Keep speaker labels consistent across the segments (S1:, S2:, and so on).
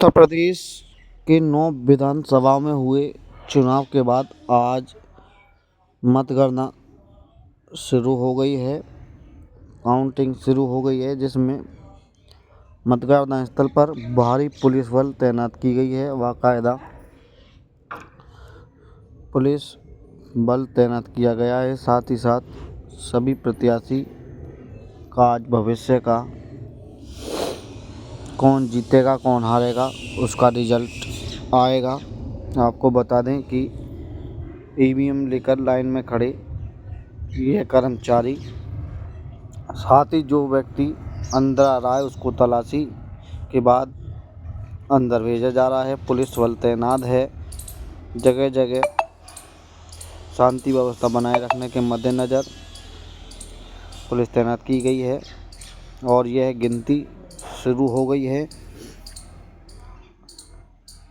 S1: उत्तर प्रदेश के 9 विधानसभा में हुए चुनाव के बाद आज मतगणना शुरू हो गई है। काउंटिंग शुरू हो गई है, जिसमें मतगणना स्थल पर भारी पुलिस बल तैनात की गई है। बाकायदा पुलिस बल तैनात किया गया है। साथ ही साथ सभी प्रत्याशी का आज भविष्य का कौन जीतेगा कौन हारेगा उसका रिजल्ट आएगा। आपको बता दें कि ईवीएम लेकर लाइन में खड़े यह कर्मचारी, साथ ही जो व्यक्ति अंदर आ रहा है उसको तलाशी के बाद अंदर भेजा जा रहा है। पुलिस बल तैनात है। जगह जगह शांति व्यवस्था बनाए रखने के मद्देनज़र पुलिस तैनात की गई है और यह गिनती शुरू हो गई है।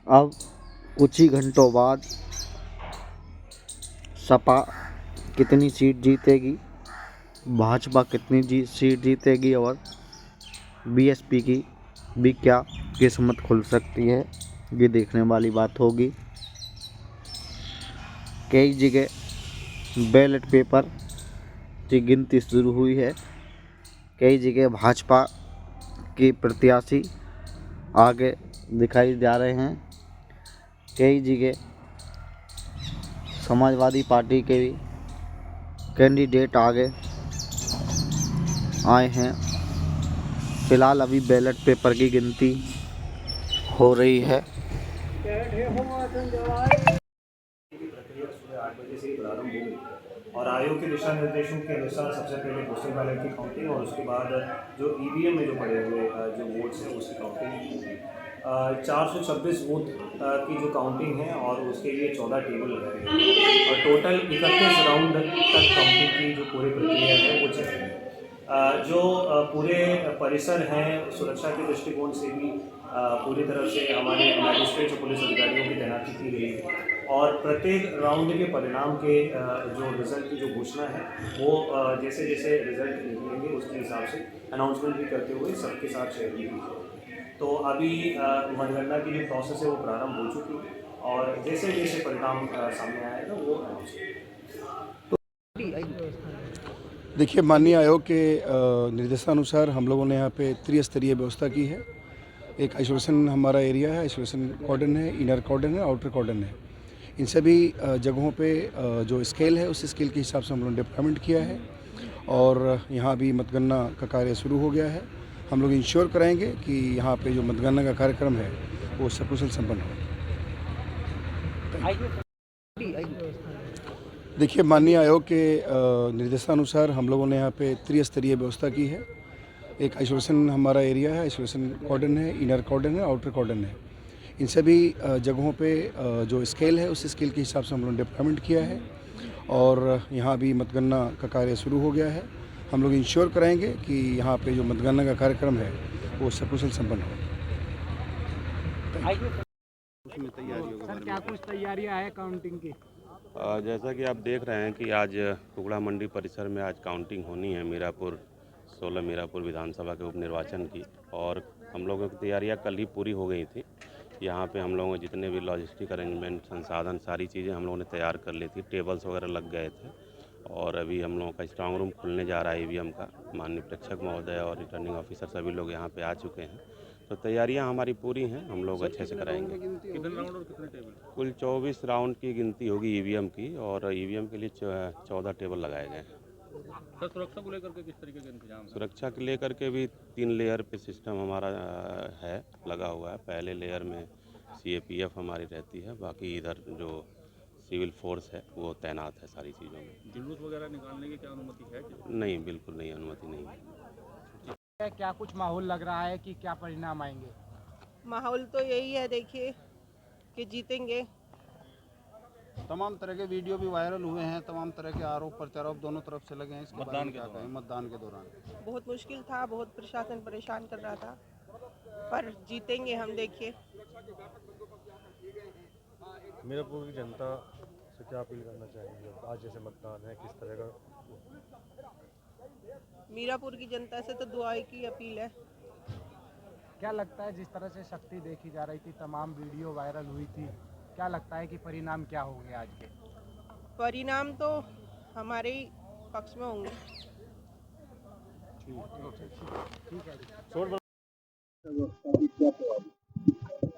S1: अब कुछ ही घंटों बाद सपा कितनी सीट जीतेगी, भाजपा कितनी सीट जीतेगी और बीएसपी की भी क्या किस्मत खुल सकती है, ये देखने वाली बात होगी। कई जगह बैलेट पेपर की गिनती शुरू हुई है। कई जगह भाजपा के प्रत्याशी आगे दिखाई जा रहे हैं। कई जगह समाजवादी पार्टी के भी कैंडिडेट आगे आए हैं। फिलहाल अभी बैलेट पेपर की गिनती हो रही है।
S2: प्रक्रिया सुबह 8 बजे से ही प्रारंभ होगी और आयोग के दिशा निर्देशों के अनुसार सबसे पहले पोस्टल बैलेट की काउंटिंग और उसके बाद जो ईवीएम में जो पड़े हुए जो वोट्स हैं उसकी काउंटिंग होगी। 426 वोट की जो काउंटिंग है और उसके लिए 14 टेबल लगाए गए हैं और टोटल 31 राउंड तक काउंटिंग की जो पूरी प्रक्रिया है वो चलेगी। जो पूरे परिसर हैं सुरक्षा के दृष्टिकोण से भी पूरी तरह से हमारे मैजिस्ट्रेट और पुलिस अधिकारियों की तैनाती की गई है और प्रत्येक राउंड के परिणाम के जो रिज़ल्ट की जो घोषणा है वो जैसे जैसे रिज़ल्ट निकलेंगे उसके हिसाब से अनाउंसमेंट भी करते हुए सबके साथ शेयर भी की जाएगी। तो अभी मतगणना की जो प्रोसेस है वो प्रारंभ हो चुकी है और जैसे जैसे परिणाम सामने आएगा वो अनाउंस
S3: देखिए, माननीय आयोग के निर्देशानुसार हम लोगों ने यहाँ पे त्रिस्तरीय व्यवस्था की है। एक आइसोलेशन हमारा एरिया है, आइसोलेशन कॉर्डन है, इनर कॉर्डन है, आउटर कॉर्डन है। इन सभी जगहों पे जो स्केल है उस स्केल के हिसाब से हम लोगों ने डिप्लॉयमेंट किया है और यहाँ भी मतगणना का कार्य शुरू हो गया है। हम लोग इंश्योर कराएंगे कि यहाँ पे जो मतगणना का कार्यक्रम है वो सकुशल संपन्न हो। देखिए, माननीय आयोग के निर्देशानुसार हम लोगों ने यहाँ पे त्रिस्तरीय व्यवस्था की है। एक आइसोलेशन हमारा एरिया है, आइसोलेशन कॉर्डन है, इनर कॉर्डन है, आउटर कॉर्डन है। इन सभी जगहों पे जो स्केल है उस स्केल के हिसाब से हम लोगों ने डिप्लॉयमेंट किया है और यहाँ भी मतगणना का कार्य शुरू हो गया है। हम लोग इंश्योर कराएंगे कि यहाँ पे जो मतगणना का कार्यक्रम है वो सकुशल संपन्न हो।
S4: सर, क्या कुछ तैयारियां है काउंटिंग की?
S5: जैसा कि आप देख रहे हैं कि आज टुकड़ा मंडी परिसर में आज काउंटिंग होनी है मीरापुर 16 मीरापुर विधानसभा के उपनिर्वाचन की और हम लोगों की तैयारियां कल ही पूरी हो गई थी। यहाँ पे हम लोगों ने जितने भी लॉजिस्टिक अरेंजमेंट संसाधन सारी चीज़ें हम लोगों ने तैयार कर ली थी। टेबल्स वगैरह लग गए थे और अभी हम लोगों का स्ट्रांग रूम खुलने जा रहा है ईवीएम का। माननीय प्रेक्षक महोदय और रिटर्निंग ऑफिसर सभी लोग यहाँ पे आ चुके हैं, तो तैयारियां हमारी पूरी हैं। हम लोग अच्छे से कराएंगे।
S4: कितने राउंड और कितने टेबल?
S5: कुल 24 राउंड की गिनती होगी ईवीएम की और ईवीएम के लिए 14 टेबल लगाए गए हैं।
S4: सर, सुरक्षा को लेकर के किस तरीके के इंतजाम है?
S5: सुरक्षा के लेकर के भी 3 लेयर पे सिस्टम हमारा है लगा हुआ है। पहले लेयर में सीएपीएफ हमारी रहती है, बाकी इधर जो सिविल फोर्स है वो तैनात है सारी चीज़ों में।
S4: जुलूस वगैरह निकालने की क्या अनुमति है?
S5: नहीं, बिल्कुल नहीं, अनुमति नहीं है।
S4: क्या कुछ माहौल लग रहा है कि क्या परिणाम आएंगे?
S6: माहौल तो यही है, देखिए कि जीतेंगे।
S7: तमाम तरह के वीडियो भी वायरल हुए हैं, तमाम तरह के आरोप प्रत्यारोप दोनों तरफ से लगे हैं। इसके बारे में क्या कहें? मतदान के दौरान
S6: बहुत मुश्किल था, बहुत प्रशासन परेशान कर रहा था, पर जीतेंगे हम। देखिए,
S8: मीरापुर की जनता से क्या अपील करना चाहेंगे? आज जैसे मतदान है, किस तरह का?
S6: मीरापुर की जनता से तो दुआ की अपील है
S4: क्या लगता है जिस तरह से सख्ती देखी जा रही थी, तमाम वीडियो वायरल हुई थी, क्या लगता है कि परिणाम क्या होंगे आज के?
S6: परिणाम तो हमारे ही पक्ष में होंगे।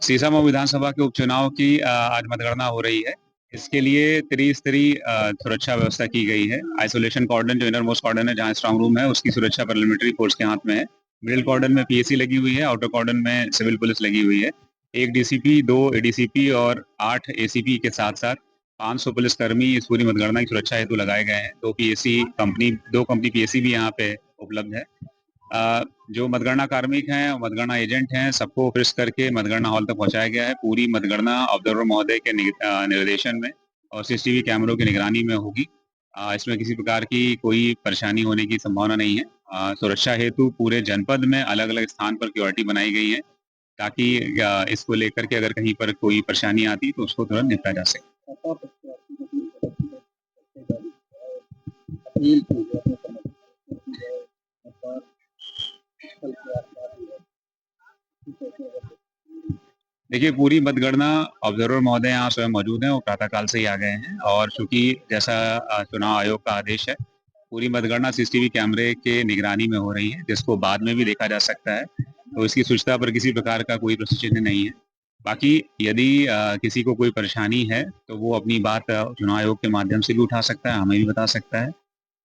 S9: सीसामऊ विधानसभा के उपचुनाव की आज मतगणना हो रही है। इसके लिए त्रिस्तरीय सुरक्षा व्यवस्था की गई है। आइसोलेशन कॉर्डन जो इनर मोस्ट कॉर्डन है, जहां स्ट्रांग रूम है, उसकी सुरक्षा पैरामिलिट्री फोर्स के हाथ में है। मिडिल कॉर्डन में पीएसी लगी हुई है, आउटर कॉर्डन में सिविल पुलिस लगी हुई है। 1 डीसीपी, 2 एडीसीपी और 8 एसीपी के साथ साथ 500 पुलिसकर्मी इस पूरी मतगणना की सुरक्षा हेतु लगाए गए हैं। 2 कंपनी पीएसी भी यहाँ पे उपलब्ध है। जो मतगणना कार्मिक हैं, मतगणना एजेंट हैं, सबको फ्रिस्क करके मतगणना हॉल तक पहुंचाया गया है। पूरी मतगणना ऑब्जर्वर महोदय के निर्देशन में और सीसीटीवी कैमरों की निगरानी में होगी। इसमें किसी प्रकार की कोई परेशानी होने की संभावना नहीं है। सुरक्षा हेतु पूरे जनपद में अलग अलग स्थान पर सिक्योरिटी बनाई गई है, ताकि इसको लेकर के अगर कहीं पर कोई परेशानी आती तो उसको तुरंत निपटा जा सके। देखिए, पूरी मतगणना ऑब्जर्वर महोदय यहाँ स्वयं मौजूद हैं, वो प्रातःकाल से ही आ गए हैं। और चूंकि जैसा चुनाव आयोग का आदेश है, पूरी मतगणना सीसीटीवी कैमरे के निगरानी में हो रही है, जिसको बाद में भी देखा जा सकता है। तो इसकी शुचिता पर किसी प्रकार का कोई प्रश्न चिन्ह नहीं है। बाकी यदि किसी को कोई परेशानी है तो वो अपनी बात चुनाव आयोग के माध्यम से भी उठा सकता है, हमें भी बता सकता है।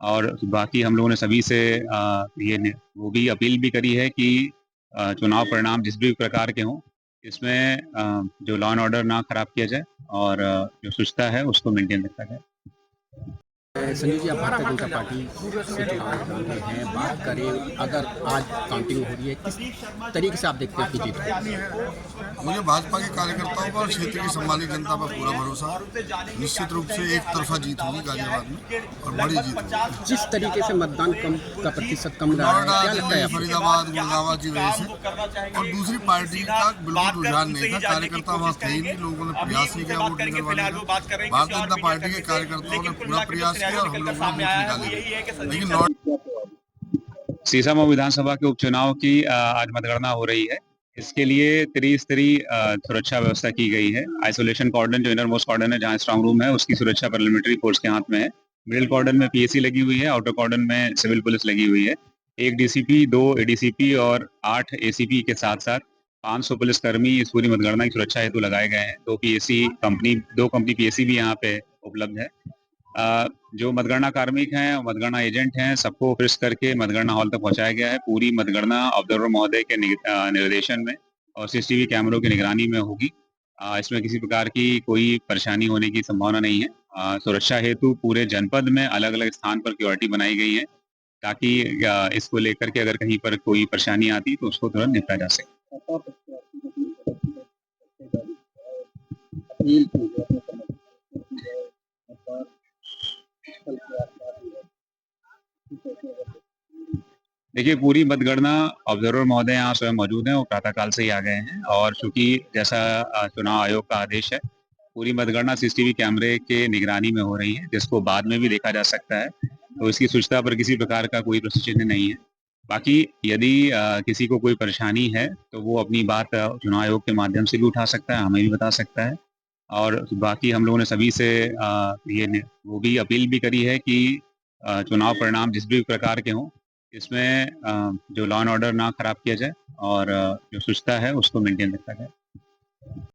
S9: और बाकी हम लोगों ने सभी से वो भी अपील भी करी है कि चुनाव परिणाम जिस भी प्रकार के हों, इसमें जो लॉ एंड ऑर्डर ना खराब किया जाए और जो शुचिता है उसको मेंटेन रखा जाए।
S10: संजय जी, आप भारतीय जनता पार्टी से चुनाव लड़ रहे हैं। बात करें, अगर आज काउंटिंग हो रही है, किस तरीके से आप देखते हैं कि जीत?
S11: मुझे भाजपा के कार्यकर्ताओं पर और क्षेत्र की सम्मानित जनता पर पूरा भरोसा है। निश्चित रूप से एक तरफा जीत होगी गाजियाबाद में और बड़ी जीत होगी।
S10: जिस तरीके से मतदान कम का प्रतिशत कम रहा है, क्या लगता है?
S11: फरीदाबाद, गुड़गांव की वजह से और दूसरी पार्टी का बिल्कुल रुझान नहीं था। कार्यकर्ता वहाँ थे ही नहीं, लोगों ने प्रयास नहीं किया वोट निकलवाने का। भारतीय जनता पार्टी के कार्यकर्ताओं ने पूरा प्रयास किया और हम लोगों ने वोट निकाले। लेकिन
S9: सीसामऊ विधानसभा के उपचुनाव की आज मतगणना हो रही है। इसके लिए त्रिस्तरीय सुरक्षा व्यवस्था की गई है। आइसोलेशन कॉर्डन जो इनर मोस्ट कॉर्डन है, जहां स्ट्रांग रूम है, उसकी सुरक्षा पैरामिलिट्री फोर्स के हाथ में है। मिडिल कॉर्डन में पीएसी लगी हुई है, आउटर कॉर्डन में सिविल पुलिस लगी हुई है। 1 डीसीपी, 2 एडीसीपी और 8 एसीपी के साथ साथ 500 पुलिसकर्मी इस पूरी मतगणना की सुरक्षा हेतु लगाए गए हैं। 2 कंपनी पीएसी भी यहाँ पे उपलब्ध है। जो मतगणना कार्मिक हैं, मतगणना एजेंट हैं, सबको फ्रिस्क करके मतगणना हॉल तक पहुंचाया गया है। पूरी मतगणना ऑब्जर्वर महोदय के निर्देशन में और सीसीटीवी कैमरों की निगरानी में होगी। इसमें किसी प्रकार की कोई परेशानी होने की संभावना नहीं है। सुरक्षा हेतु पूरे जनपद में अलग अलग स्थान पर सिक्योरिटी बनाई गई है, ताकि इसको लेकर के अगर कहीं पर कोई परेशानी आती तो उसको तुरंत निपटा जा सके। देखिए, पूरी मतगणना ऑब्जर्वर महोदय यहाँ स्वयं मौजूद हैं, वो प्रातःकाल से ही आ गए हैं। और चूंकि जैसा चुनाव आयोग का आदेश है, पूरी मतगणना सीसीटीवी कैमरे के निगरानी में हो रही है, जिसको बाद में भी देखा जा सकता है। तो इसकी शुचिता पर किसी प्रकार का कोई प्रश्न चिन्ह नहीं है। बाकी यदि किसी को कोई परेशानी है तो वो अपनी बात चुनाव आयोग के माध्यम से भी उठा सकता है, हमें भी बता सकता है। और बाकी हम लोगों ने सभी से वो भी अपील भी करी है कि चुनाव परिणाम जिस भी प्रकार के हों, इसमें जो लॉ एंड ऑर्डर ना खराब किया जाए और जो शुचिता है उसको मेंटेन रखा जाए।